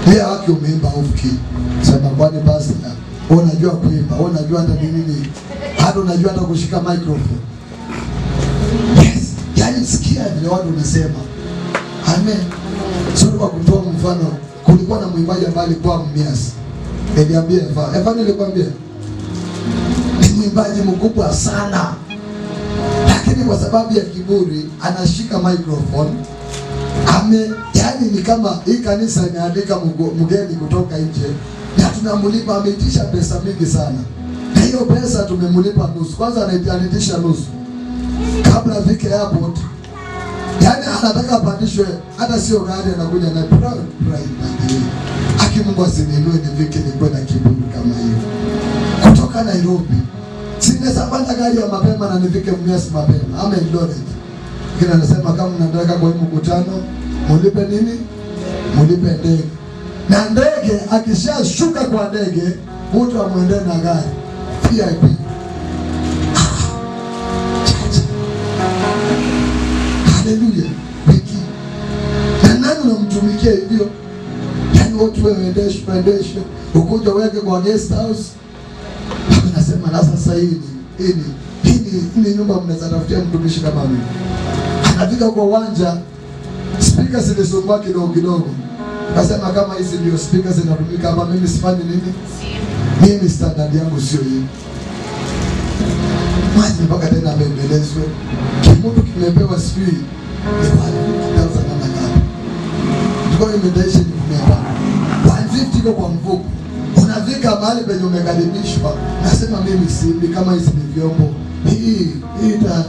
Pia waki umeimba ufiki. Sema kwani basi unajua kuimba, unajua hata nini? Hata unajua hata kushika microphone. Yes, yani sikia vile watu wanasema. Amen. Sio kwa kutoa mfano, kulikuwa na mwimbaji ambaye alikuwa Mmias. Niliambia Eva nilikwambia. Ni mwimbaji mkubwa sana. Lakini kwa sababu ya kiburi anashika microphone. Yani ni kama hii kanisa imeandika mgeni kutoka nje na tunamlipa, ameitisha pesa mingi sana. Na hiyo pesa tumemlipa nusu. Kwanza anaitisha nusu kabla afike airport. Yani anataka apandishwe, hata sio gari anakuja na pride. Mungu asininue nifike nikuwe na kiburi kama hiyo. Kutoka Nairobi sinaweza panda gari ya mapema na nifike Mmias mapema. Ama Eldoret. Kila anasema kama mnataka kwa mkutano, mulipe nini? Mulipe ndege. Na ndege akishashuka kwa ndege, mtu amuende na gari VIP. Haleluya. Wiki. Na nani unamtumikia hivyo? Yani watu waendeshe, ukuja weke kwa guest house. Nasema na sasa hii nyumba mnaweza tafutia mtumishi kama mimi. Anafika kwa uwanja, speakers zilisomba kidogo. Nasema kama hizi ndio speakers zinatumika hapa, mimi sifanyi nini? Mimi standard yangu sio hii. Maji mpaka tena mbembelezwe. Kimutu kimepewa sijui ni wale kitaanza kama ngapi. Kwa invitation kumeba 150 kwa mfuko. Unafika mahali penye umekaribishwa, nasema mimi si kama hizi ni vyombo. Hii ita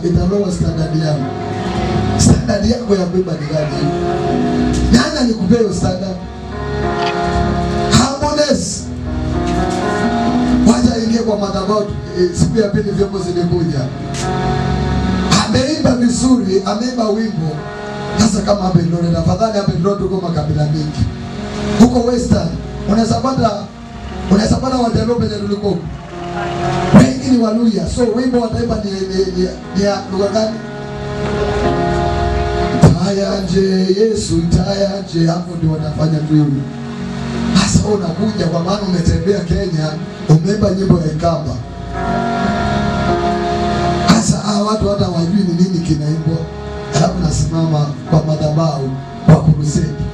standard yangu. Standard yako ya beba ni gani? Nani alikupea standard? Humbleness. Wacha ingie kwa madhabahu, siku ya pili vyombo zilikuja. Ameimba vizuri, ameimba wimbo. Sasa kama hapa Eldoret, afadhali hapa Eldoret tuko makabila mengi. Huko Western, unaweza pata Wajaluo penye tuliko. Wengi ni Waluya. So wimbo wataimba ni ya lugha gani? Tayaje Yesu, tayaje, hapo ndio wanafanya tu hivi. Sasa unakuja kwa maana umetembea Kenya, umeimba nyimbo ya Ikamba. Sasa watu hata wajui ni nini kinaimbwa. Alafu nasimama kwa madhabahu kwa kurusedi.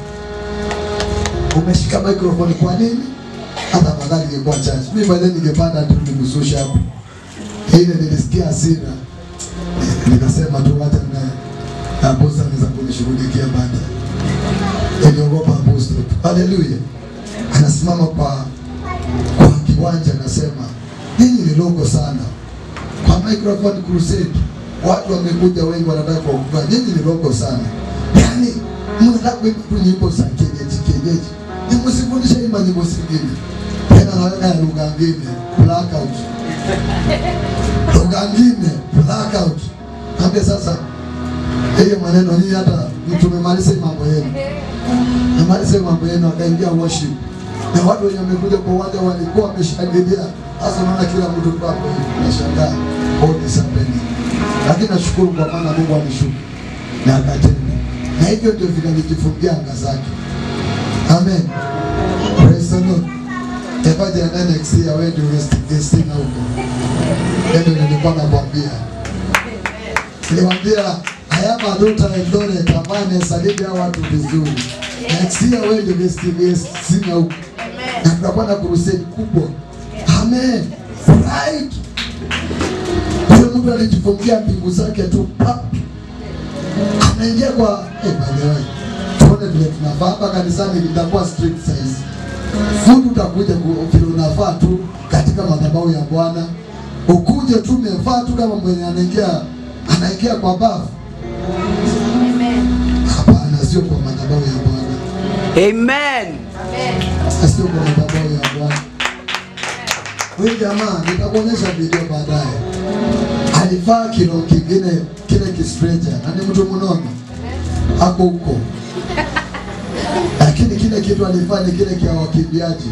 Umeshika microphone kwa nini? Hata madhali ingekuwa church. Mimi baadaye ningepanda tu nikususha hapo. Ile nilisikia hasira. Nikasema tu wacha Apostle anaweza kunishughulikia baadaye. Niliogopa apostle. Hallelujah. Anasimama kwa kiwanja anasema, "Ninyi ni logo sana. Kwa microphone crusade, watu wamekuja wengi wanataka kuongea. Ninyi ni logo sana. Yaani mnataka kuimba nyimbo za kienyeji. Ni msifundishe imba nyimbo zingine. Tena naweka ya lugha nyingine, blackout. Lugha nyingine, blackout. Hapo sasa hiyo maneno hii hata tumemaliza mambo yenu. Namaliza mambo yenu akaingia worship. Na watu wenye wamekuja kwa uwanja walikuwa wameshangilia. Sasa unaona kila mtu kwa hapo anashangaa. All is happening. Lakini nashukuru kwa maana Mungu alishuka na akatenda. Na hivyo ndio vinanijifungia anga zake. Amen. Praise the Lord. Epaje na next year wewe ndio guesting huko. Ndio nilikuwa nakwambia. Nilimwambia hayama dota endone tamane salidi ya watu vizuri. Next year wewe ndio guesting huko. Na tutakuwa na crusade kubwa. Amen. Right. Huyo mtu alijifungia mbingu zake tu. Anaingia kwa by the way. Tuone vile tunafaa hapa kanisani litakuwa strict size. Mtu utakuja vile unafaa tu katika madhabahu ya Bwana. Ukuje tu umevaa tu kama mwenye anaingia kwa bafu. Amen. Hapana, sio kwa madhabahu ya Bwana. Amen. Amen. Sio kwa madhabahu ya Bwana. Wewe jamaa, nitakuonyesha video baadaye. Alivaa kilo kingine kile kistranger. Na ni mtu mnono. Hapo huko. Lakini kile kitu alifanya kile kia wakimbiaji.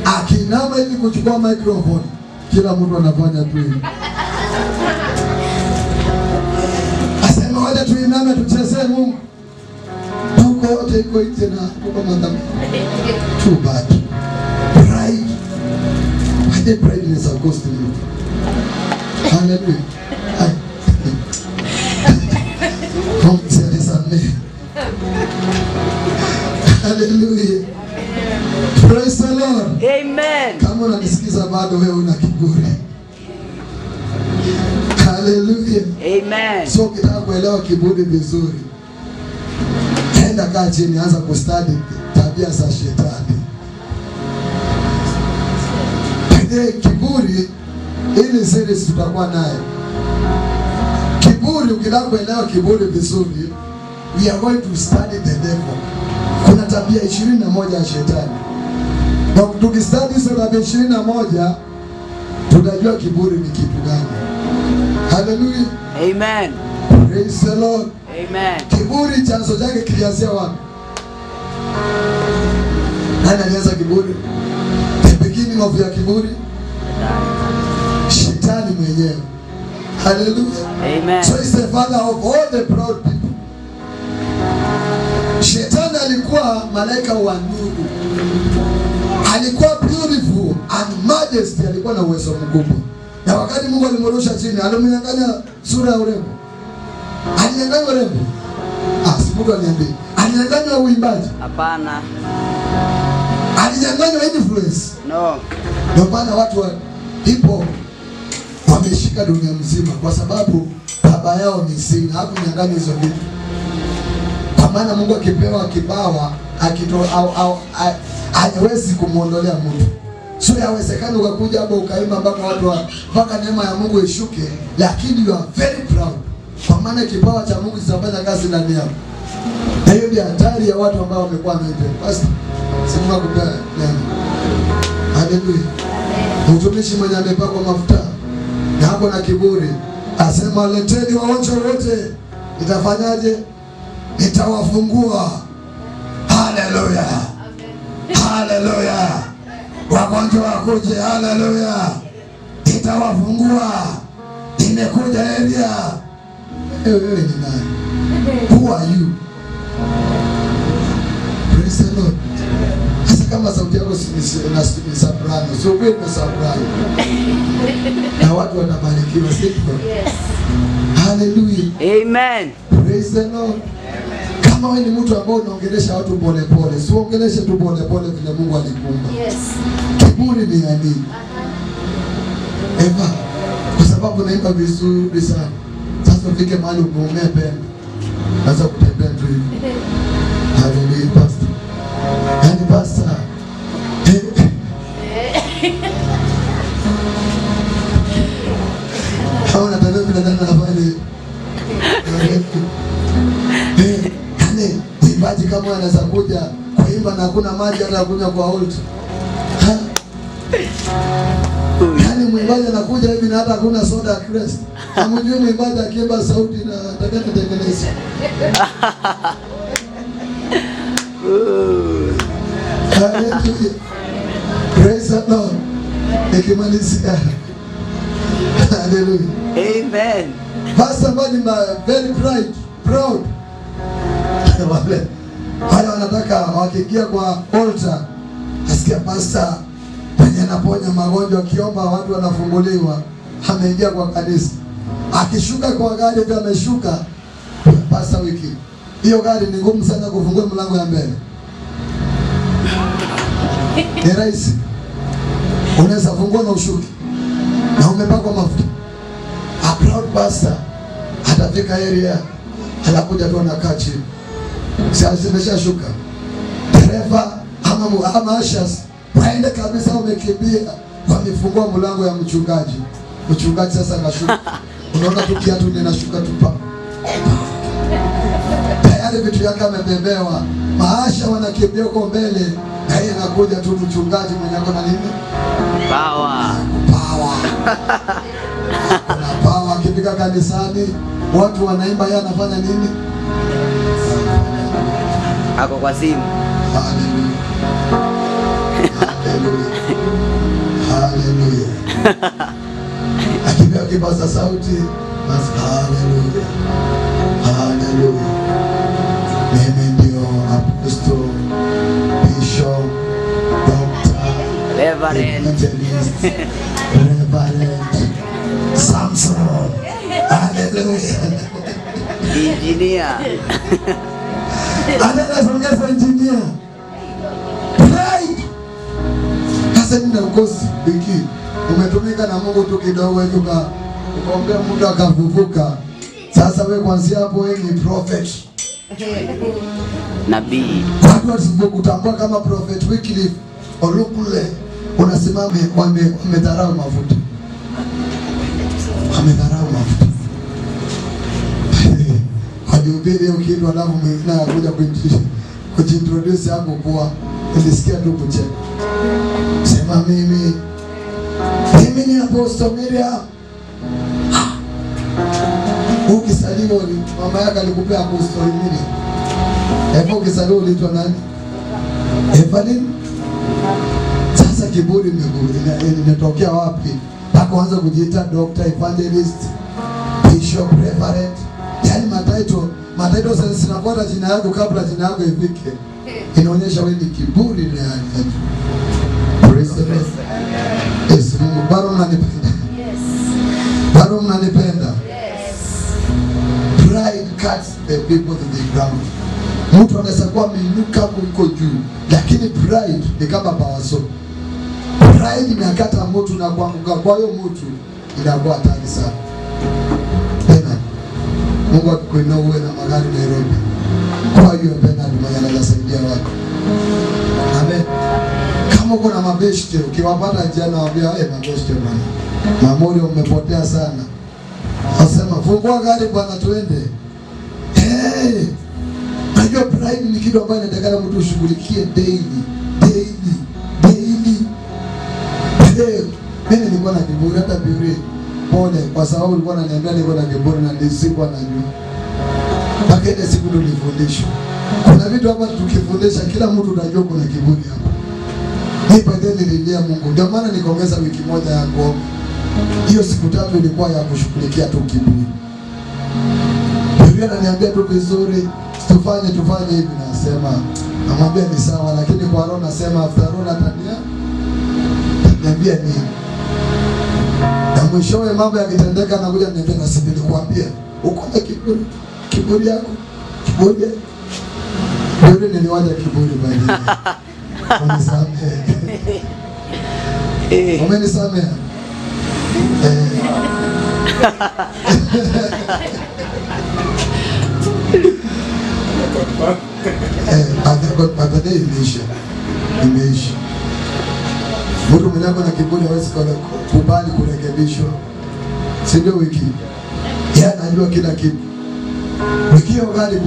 Akinama hivi kuchukua microphone, kila mtu anafanya tu hivi. Asema waje tuiname tuchezee Mungu. Huko yote iko nje na huko mandam. Too bad. Pride. Why the pride is supposed to be? Hallelujah. Come say this amen. Hallelujah. Praise the Lord. Amen. Kama unanisikiza bado wewe una kiburi. Hallelujah. Amen. So ukitaka kuelewa kiburi vizuri, enda kaa chini, anza kustudy tabia za shetani. Pende kiburi, ili series tutakuwa nayo. Kiburi, ukitaka kuelewa kiburi vizuri, we are going to study the devil. Kuna tabia 21 ya shetani. Na tukistudy hizo tabia 21, tutajua kiburi ni kitu gani. Hallelujah. Amen. Praise the Lord. Amen. Kiburi chanzo chake kilianzia wapi? Nani alianza kiburi? The beginning of ya kiburi? Shetani mwenyewe. Hallelujah. Amen. So he's the father of all the proud people. Shetani alikuwa malaika wa nuru. Alikuwa beautiful and majesty, alikuwa na uwezo mkubwa. Na wakati Mungu alimrusha chini, alimnyang'anya sura ya urembo. Alinyang'anya urembo. Si Mungu aliambia. Alinyang'anya uimbaji. Hapana. Alinyang'anya influence. No. Ndio maana watu wa hip-hop wameshika dunia mzima kwa sababu baba yao ni singer. Hakunyang'anya hizo vitu. Kwa maana Mungu akipewa kipawa haiwezi kumuondolea mtu. So yawezekana ukakuja hapo ukaimba mpaka neema ya Mungu ishuke, lakini you are very proud. Kwa maana kipawa cha Mungu kinafanya kazi ndani yako. Na hiyo ndio hatari ya watu ambao wamekuwa na hivyo. Basi sema kupea neno. Hallelujah. Mtumishi mwenye amepakwa mafuta na hapo na kiburi, asema leteni wagonjwa wote. Nitafanyaje? Nitawafungua. Hallelujah. Hallelujah. Wagonjwa wakuje. Hallelujah. Nitawafungua. Nimekuja area. Wewe ni nani? Who are you? Praise the Lord. Sasa kama sauti yako ni soprano, sio kweli ni soprano. Na watu wanabarikiwa siku. Yes. Hallelujah. Amen. Praise the Lord. Kama wewe ni mtu ambaye unaongelesha watu pole pole, si uongeleshe tu pole pole vile Mungu alikuumba. Yes. Kiburi ni nini? Eva, kwa sababu naimba vizuri sana. Sasa ufike mahali umeumea pembe. Naweza kutembea tu hivi. Hallelujah pastor. Yaani pastor. Hauna tatizo bila ndani na pale. Yaani mwimbaji kama anaweza kuja kuimba na hakuna maji hata kunywa kwa altar. Yaani mwimbaji anakuja hivi na hata hakuna soda ya Crest. Hamjui mwimbaji akiimba sauti na nataka nitengeneze. Hallelujah. Praise the Lord. Nikimalizia. Hallelujah. Amen. Pastor Mbani very proud. Wale wanataka wakiingia kwa altar asikia pastor mwenye anaponya magonjwa, akiomba watu wanafunguliwa, ameingia kwa kanisa. Akishuka kwa gari pia ameshuka pastor wiki. Hiyo gari ni ngumu sana kufungua mlango ya mbele. Ni rahisi. Unaweza fungua na ushuki. Na umepakwa mafuta. A proud pastor atafika area anakuja tu anakaa chini. Sasa ameshashuka. Dereva ama ashas waende kabisa, wamekimbia wamefungua mlango ya mchungaji. Mchungaji sasa anashuka. Unaona tu kiatu ninashuka tu pa. Tayari vitu yake amebebewa. Maasha wanakimbia huko mbele. Na yeye anakuja tu mchungaji mwenye ako na nini? Power. Kuna power. Akifika kanisani watu wanaimba, yeye anafanya nini? Ako kwa simu. Hallelujah. Hallelujah. Akibia kipaza sauti, basi hallelujah. Hallelujah. Mimi ndio apostle, bishop, doctor, Reverend. evangelist, Reverend Samson. Hallelujah. Engineer. Anasongeza engineer. Pride. Sasa nina ukosi wiki. Umetumika na Mungu tu kidogo hivi ukaombea muda akavuvuka. Sasa wewe kuanzia hapo wewe ni prophet. Nabii. Watu wasipokutambua kama prophet Wycliffe Olukule unasimama wamedharau mafuta. Wamedharau mafuta. Hajubiri ukiitwa alafu mwingine anakuja kujiintroduce hapo kwa nilisikia tu kucheka. Sema mimi ni Apostle Miriam. Ukisaliwa mama yako alikupea Apostle Miriam. Hapo ukisaliwa uliitwa nani? Evelyn. Sasa kiburi inatokea wapi? Akaanza kujiita doctor, evangelist, bishop, reverend. Yaani mataito sasa zinafuata jina yako kabla jina yako ifike. Inaonyesha wewe ni kiburi na yani. Praise the Lord. Yes, Mungu bado mnanipenda. Yes. Bado mnanipenda. Yes. Pride cuts the people to the ground. Mtu anaweza kuwa ameinuka kuliko juu, lakini pride ni kama bawaso. Pride inakata mtu na kuanguka kwa hiyo mtu inakuwa hatari sana. Mungu akuinua uwe na magari Nairobi. Kwa hiyo Bernard mwenye anasaidia watu. Amen. Kama uko na mabeshte ukiwapata jana waambia mabeshte bwana. Mamori umepotea sana. Asema fungua gari bwana tuende. Najua pride ni kitu ambacho inatakana mtu ushughulikie daily. Mimi nilikuwa na kiburi hata bure. Pole kwa sababu ulikuwa unaniambia niko na kiburi na nisikuwa najua. Mpaka ile siku tulifundisha. Kuna vitu hapa tukifundisha kila mtu unajua kuna kiburi hapa. Hii baadaye nililia Mungu. Ndio maana nikaongeza wiki moja ya kuomba. Hiyo siku 3 ilikuwa ya kushughulikia tu kiburi. Biblia inaniambia tu vizuri, tufanye hivi, nasema namwambia ni sawa, lakini kwa roho nasema after all ataniambia nini? Na mwishowe mambo yakitendeka anakuja niambia na sisi nilikwambia uko na kiburi yako. Biblia niliwaja kiburi bali. Unisamehe. Umenisamehe. Birthday imeisha. Mtu mwenye ako na kiburi hawezi kubali kurekebishwa. Si ndio wiki? Yeye anajua kila kitu. Wiki hiyo gani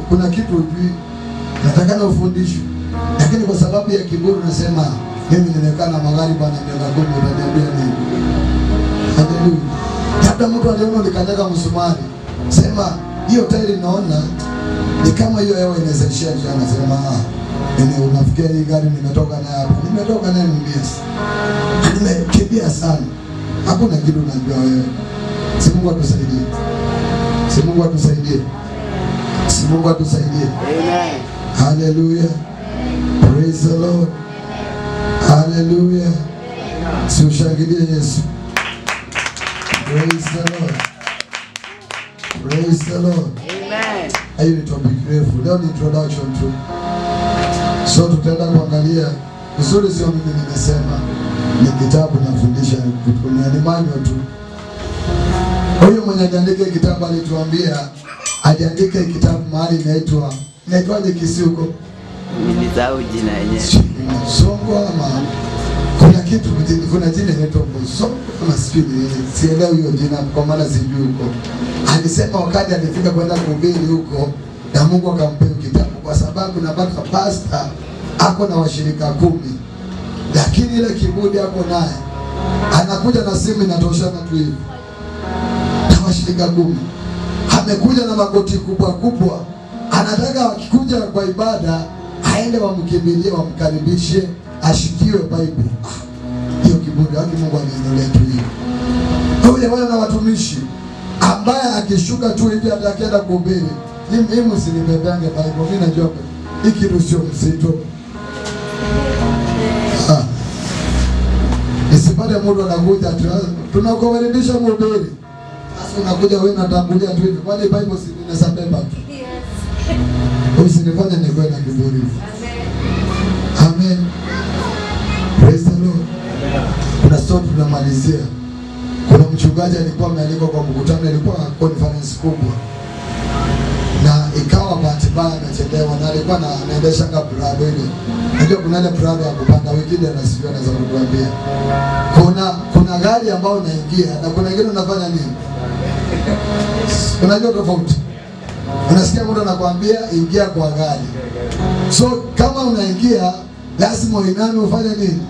kuna kitu ujui. Nataka ufundishwe. Lakini kwa sababu ya kiburi unasema mimi nimekaa na magari bwana miaka 10 unaniambia nini? Haleluya. Labda mtu aliona ulikanyaga msumari. Sema hiyo tairi naona ni kama hiyo hewa inawezeshia nje, anasema unafikia hii gari nimetoka nayo hapa. Nimetoka nayo Mumias. Nimekimbia sana. Hakuna kitu unajua wewe. Si Mungu atusaidie. Si Mungu atusaidie. Si Mungu atusaidie. Amen. Hallelujah. Praise the Lord. Hallelujah. Si ushangilie Yesu. Praise the Lord. Praise the Lord. Amen. Hiyo ni topic refu. Leo ni introduction tu. So tutaenda kuangalia uzuri, sio mimi nimesema, ni kitabu nafundisha ni manual tu. Huyo mwenye aliandika kitabu alituambia aliandika kitabu mahali inaitwaje Kisiuko? Nilisahau jina yenyewe. Songo ama kuna jina inaitwa Songo kama sielewi hiyo jina kwa maana sijui huko. Alisema wakati alifika kwenda kuhubiri huko na Mungu akampea kitabu kwa sababu napata pastor ako na washirika 10. Lakini ile kiburi ako naye. Anakuja na simu inatoshana tu hivi. Na washirika 10. Amekuja na magoti kubwa. Anataka wakikuja kwa ibada aende wamkimbilie wamkaribishe ashikiwe Bible. Hiyo kiburi haki Mungu anaendelea tu hiyo. Huyo wale na watumishi ambaye akishuka tu hivi atakwenda kuhubiri. Mimi usinibebange Bible. Mimi najua hiki ndio sio mzito. Isipate mtu anakuja tunakukaribisha mhubiri. Sasa unakuja wewe unatambulia tu hivi. Kwani Bible si inasabeba tu? Yes. Usinifanye nikuwe na kiburi. Amen. Amen. Praise the Lord. Kuna story tunamalizia. Kuna mchungaji alikuwa amealikwa kwa mkutano, ilikuwa conference kubwa. Na ikawa bahati mbaya amechelewa na alikuwa anaendesha Prado ile. Unajua kuna ile Prado ya kupanda wengine na sivyo anaweza kukuambia. Kuna gari ambayo unaingia na kuna wengine unafanya nini? Unajua tofauti. Unasikia mtu anakuambia ingia kwa gari. So kama unaingia lazima uiname ufanye nini?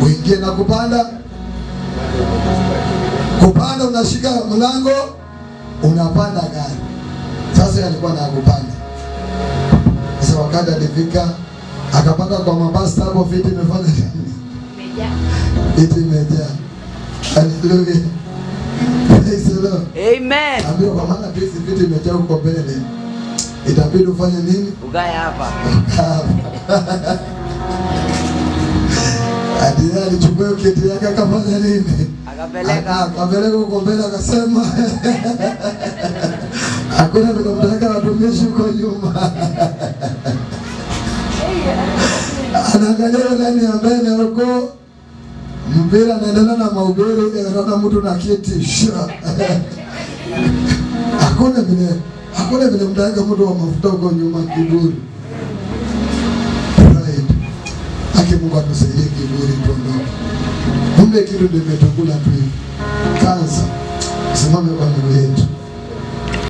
Uingie na kupanda. Kupanda unashika mlango unapanda gari. Sasa alikuwa na kupanda. Sasa wakati alifika akapanda kwa mabasi hapo, viti imefanya nini? Viti imejaa. Hallelujah. Praise the Lord. Amen. Ambia kwa maana viti imejaa huko mbele. Itabidi ufanye nini? Ukae hapa. Hadi alichukua kiti yake akafanya nini? Akapeleka huko mbele akasema hakuna tukamtaka watumishi huko nyuma. Anaangalia ndani ya mbele huko mpira anaendelea na mahubiri, anaona mtu na kiti. Hakuna vile mtaka mtu wa mafuta huko nyuma, kiburi. Pride. Haki Mungu atusaidie kiburi tuondoke. Kumbe kitu ndio imetukula tu. Kansa. Simame kwa miguu yetu.